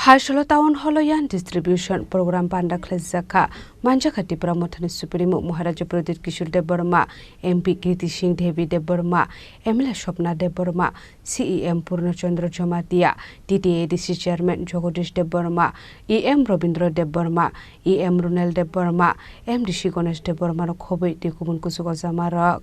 Harshala Town Holoyan Distribution Program Panda Klezaka, Manjakati Pramothani Supremo Maharaja Pradit Kishore De Burma, MP Kirti Singh Devi De Burma, Emila Shopna De Burma, CEM Purnachandra Jamatia, TTADC Chairman Jagadish De Burma, EM Robindra De Burma, EM Runel De Burma, MD Shigonesh De Burma no Khobai De Kubun Kusugo Zamara.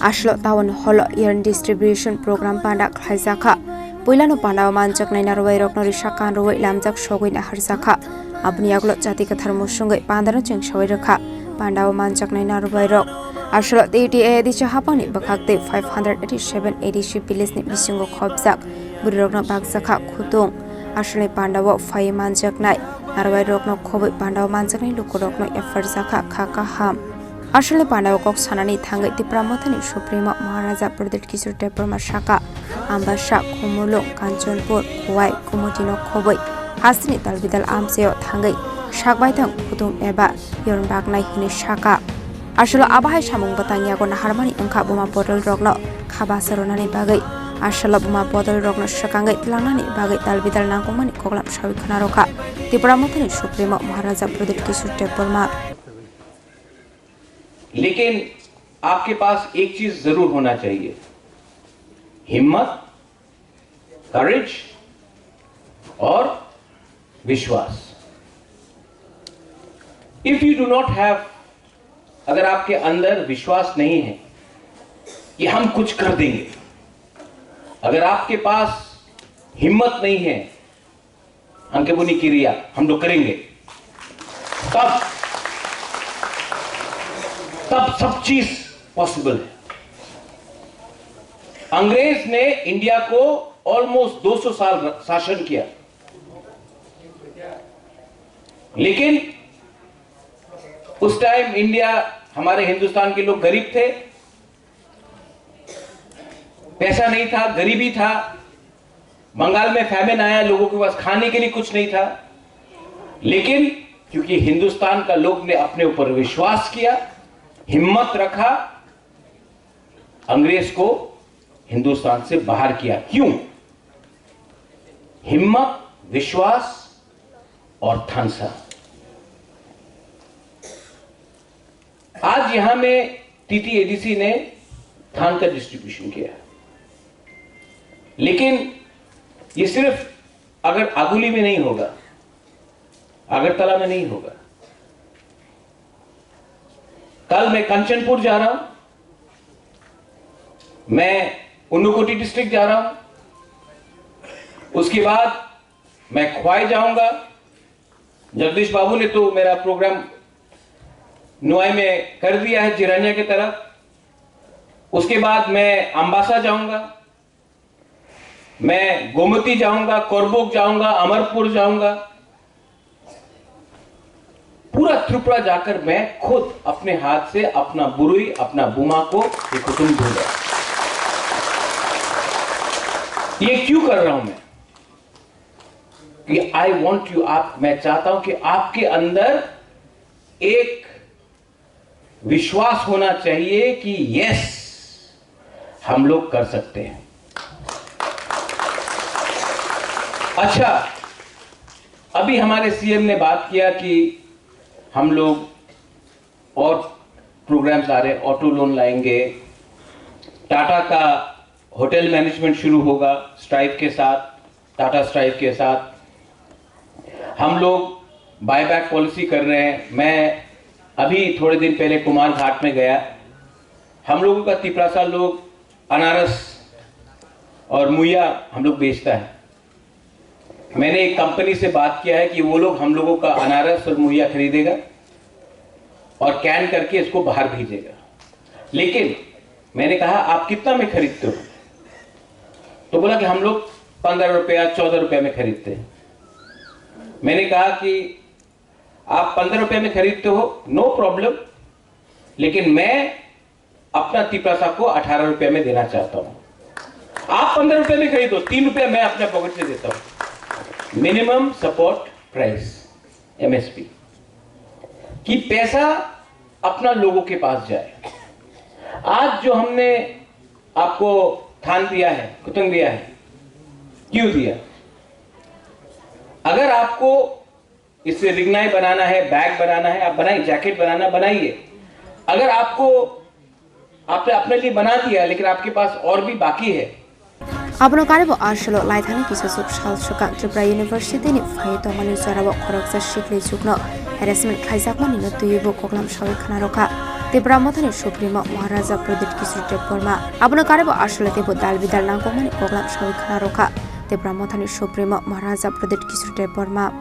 Ashlo Town Holo Yarn Distribution Program Panda Klezaka, Puilano Panda Manjak Nainarway Rock Norishakan Roy Lamjak Shogwin Aharzaka, Abniaglo Jatika Thermoshunga Pandana Cheng Shawiraka, Panda Manjak Nainarway Rock, Ashlo TTA Edicha Hapani Bakakte 587 Edishi Pilisni Bisungo Kobzak, Burogna Bagsaka Kutung, Ashle Panda Wok Fay Manjak Night, Narway Rock no Kobe Panda Manjak Lukurok no Eferzaka Kaka Ham. Ashale Panda Kok Sanani Tanga Pramothani Supremo Maharaja Pradit Kishore De Burma Shaka Ambasha Kumulo Kanchanpur Kuwai Kumutino Khoboi Hasni Talbidal Amseo Tangai Shakbaitang Kutung Eba Yorn Bagnai Hini Shaka Ashalo Abahai Shamung Batanya Gona Harmani Unka Buma Bottle Rogno Kabasaronani Bagai Ashalo Buma Bottle Rogno Shakangai Lanani Bagai Talbidal Nangumani Koglap Shawikanaroka Di Pramothani Supremo Maharaja Pradit Kishore De Burma लेकिन आपके पास एक चीज जरूर होना चाहिए, हिम्मत, करेज और विश्वास. If you do not have, अगर आपके अंदर विश्वास नहीं है कि हम कुछ कर देंगे, अगर आपके पास हिम्मत नहीं है हम के बुनी क्रिया हम लोग करेंगे, तब सब चीज पॉसिबल है. अंग्रेज ने इंडिया को ऑलमोस्ट 200 साल शासन किया, लेकिन उस टाइम इंडिया, हमारे हिंदुस्तान के लोग गरीब थे, पैसा नहीं था, गरीबी था. बंगाल में फैमिन आया, लोगों के पास खाने के लिए कुछ नहीं था, लेकिन क्योंकि हिंदुस्तान का लोग ने अपने ऊपर विश्वास किया, हिम्मत रखा, अंग्रेज को हिंदुस्तान से बाहर किया. क्यों? हिम्मत, विश्वास और थानसा. आज यहां में टीटीएडीसी ने थान का डिस्ट्रीब्यूशन किया, लेकिन ये सिर्फ अगर आगुली में नहीं होगा, अगरतला में नहीं होगा. कल मैं कंचनपुर जा रहा हूं, मैं उन्नकोटी डिस्ट्रिक्ट जा रहा हूं, उसके बाद मैं ख्वाई जाऊंगा. जगदीश बाबू ने तो मेरा प्रोग्राम नुआई में कर दिया है, जिरानिया की तरफ. उसके बाद मैं अंबासा जाऊंगा, मैं गोमती जाऊंगा, कोरबोक जाऊंगा, अमरपुर जाऊंगा. पूरा त्रिपुरा जाकर मैं खुद अपने हाथ से अपना बुरुई, अपना बुमा को ये कुटुंब दूंगा. ये क्यों कर रहा हूं मैं? कि आई वॉन्ट यू, मैं चाहता हूं कि आपके अंदर एक विश्वास होना चाहिए कि यस, हम लोग कर सकते हैं। अच्छा, अभी हमारे सीएम ने बात किया कि हम लोग और प्रोग्राम्स आ रहे हैं, ऑटो लोन लाएंगे, टाटा का होटल मैनेजमेंट शुरू होगा स्ट्राइक के साथ, टाटा स्ट्राइक के साथ। हम लोग बायबैक पॉलिसी कर रहे हैं। मैं अभी थोड़े दिन पहले कुमार घाट में गया। हम लोगों का तिपरासा लोग अनारस और मुइया हम लोग बेचता है। मैंने एक कंपनी से बात किया है कि वो लोग हम लोगों का अनारस और मुइया खरीदेगा और कैन करके इसको बाहर भेजेगा। लेकिन मैंने कहा आप कितना में खरीदते हो? तो बोला कि हम लोग 15 रुपया 14 रुपया में खरीदते हैं। मैंने कहा कि आप 15 रुपये में खरीदते हो, नो प्रॉब्लम, लेकिन मैं अपना तिपरासा को 18 रुपये में देना चाहता हूं। आप 15 रुपये में खरीदो, 3 रुपया मैं अपने पॉकेट से देता हूं। मिनिमम सपोर्ट प्राइस, MSP, कि पैसा अपना लोगों के पास जाए। आज जो हमने आपको थान दिया है, कुतंग दिया है, क्यों दिया? अगर आपको इससे रिंगनाई बनाना है, बैग बनाना है, आप बनाइए, जैकेट बनाना बनाइए। अगर आपको आपने अपने लिए बना दिया लेकिन आपके पास और भी बाकी है। Abno karibo arshalo laithani kisa suk shal shuka Tripura University ni faito mani sarabo khoroksa shikli chukno harassment khaisakma ni tuyibo koklam shawi khana roka Tripura mothani Supremo Maharaja Pradip Kisru Deborma Abno karibo arshalo tebo dal bidal nangko mani koklam shawi khana roka Tripura mothani Supremo Maharaja Pradip Kisru Deborma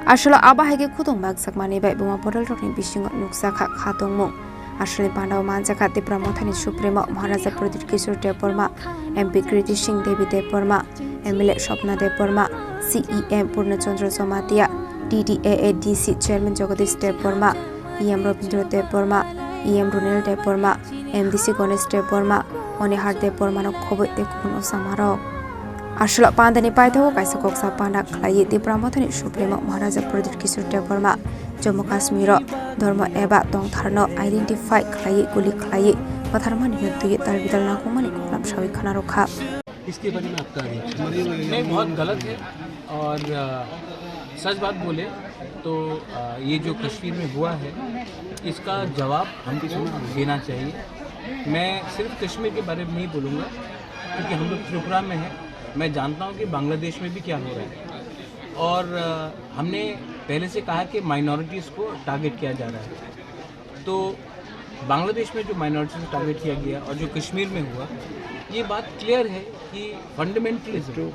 Arshalo abahege khudong bagsak mani bai buma bodol rokni bisingo nuksa kha khatongmung Arshali Pandao Manjaka Tripura mothani Supremo Maharaja Pradip Kisru Deborma MP Kriti Singh Devi Deborma MLA Shopna Deborma CEM Purnachandra Somatia DDAADC Chairman Jagadish Deborma EM Robindra Deborma EM Runil Deborma MDC Ganesh Deborma Onihar Deborma no khoboi dekhuno samaro Arshalo Pandani paitho kaisa koksa panda khlai Tripura mothani Supremo Maharaja Pradip Kisru Deborma Jammu Kashmir Dharma eba tongtharno identify khlai guli khlai पथरमा नियंत्रित दलविदल नाकुमनी कोलम शावी खाना रोका इसके बारे में आपका नहीं बहुत गलत है। और सच बात बोले तो ये जो कश्मीर में हुआ है इसका जवाब हमको देना चाहिए। मैं सिर्फ कश्मीर के बारे में नहीं बोलूँगा क्योंकि हम लोग त्रिपुरा में हैं। मैं जानता हूँ कि बांग्लादेश में भी क्या हो रहा है और हमने पहले से कहा कि माइनॉरिटीज़ को टारगेट किया जा रहा है। तो बांग्लादेश में जो माइनॉरिटी को टारगेट किया गया और जो कश्मीर में हुआ, ये बात क्लियर है कि फंडामेंटलिज्म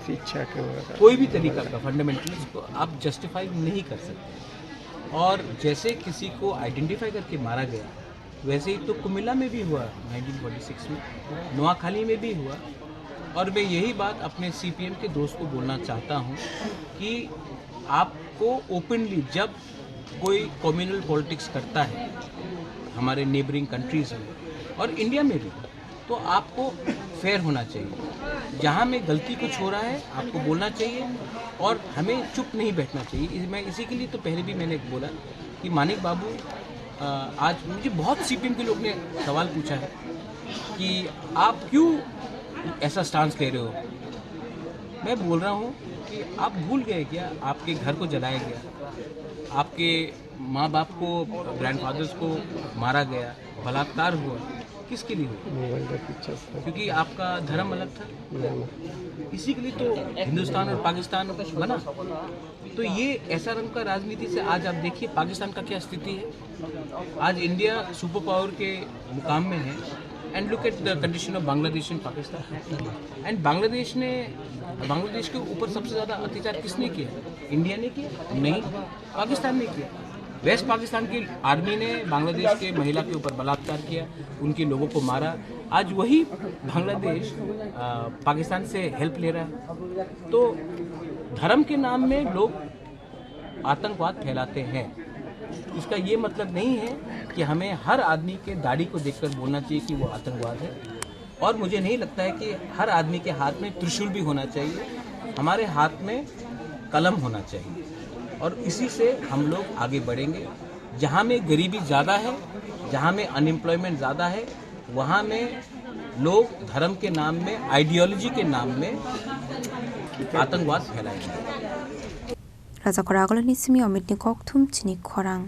कोई भी तरीका का फंडामेंटलिज्म को आप जस्टिफाई नहीं कर सकते। और जैसे किसी को आइडेंटिफाई करके मारा गया वैसे ही तो कुमिल्ला में भी हुआ 1946 में, नोआखाली में भी हुआ। और मैं यही बात अपने CPM के दोस्त को बोलना चाहता हूँ कि आपको ओपनली जब कोई कम्युनल पॉलिटिक्स करता है हमारे नेबरिंग कंट्रीज़ में और इंडिया में भी, तो आपको फेयर होना चाहिए। जहाँ में गलती कुछ हो रहा है आपको बोलना चाहिए और हमें चुप नहीं बैठना चाहिए। मैं इसी के लिए तो पहले भी मैंने बोला कि मानिक बाबू, आज मुझे बहुत CPM के लोग ने सवाल पूछा है कि आप क्यों ऐसा स्टांस ले रहे हो। मैं बोल रहा हूँ कि आप भूल गए क्या आपके घर को जलाया गया, आपके माँ बाप को, ग्रैंडफादर्स को मारा गया, बलात्कार हुआ, किसके लिए हुआ? क्योंकि आपका धर्म अलग था। इसी के लिए तो हिंदुस्तान और पाकिस्तान बना। तो ये ऐसा रंग का राजनीति से आज आप देखिए पाकिस्तान का क्या स्थिति है। आज इंडिया सुपर पावर के मुकाम में है। And look at the condition of Bangladesh and Pakistan. And Bangladesh के ऊपर सबसे ज़्यादा अत्याचार किसने किया? इंडिया ने किया? नहीं, पाकिस्तान ने किया। वेस्ट पाकिस्तान की आर्मी ने बांग्लादेश के महिला के ऊपर बलात्कार किया, उनके लोगों को मारा। आज वही बांग्लादेश पाकिस्तान से हेल्प ले रहा है। तो धर्म के नाम में लोग आतंकवाद फैलाते हैं। इसका ये मतलब नहीं है कि हमें हर आदमी के दाढ़ी को देखकर बोलना चाहिए कि वो आतंकवाद है। और मुझे नहीं लगता है कि हर आदमी के हाथ में त्रिशूल भी होना चाहिए। हमारे हाथ में कलम होना चाहिए और इसी से हम लोग आगे बढ़ेंगे। जहाँ में गरीबी ज़्यादा है, जहाँ में अनएम्प्लॉयमेंट ज़्यादा है, वहाँ में लोग धर्म के नाम में, आइडियोलॉजी के नाम में आतंकवाद फैलाएंगे। राजा खरागल निस्मी अमित निकोक थुम चिनी खरांग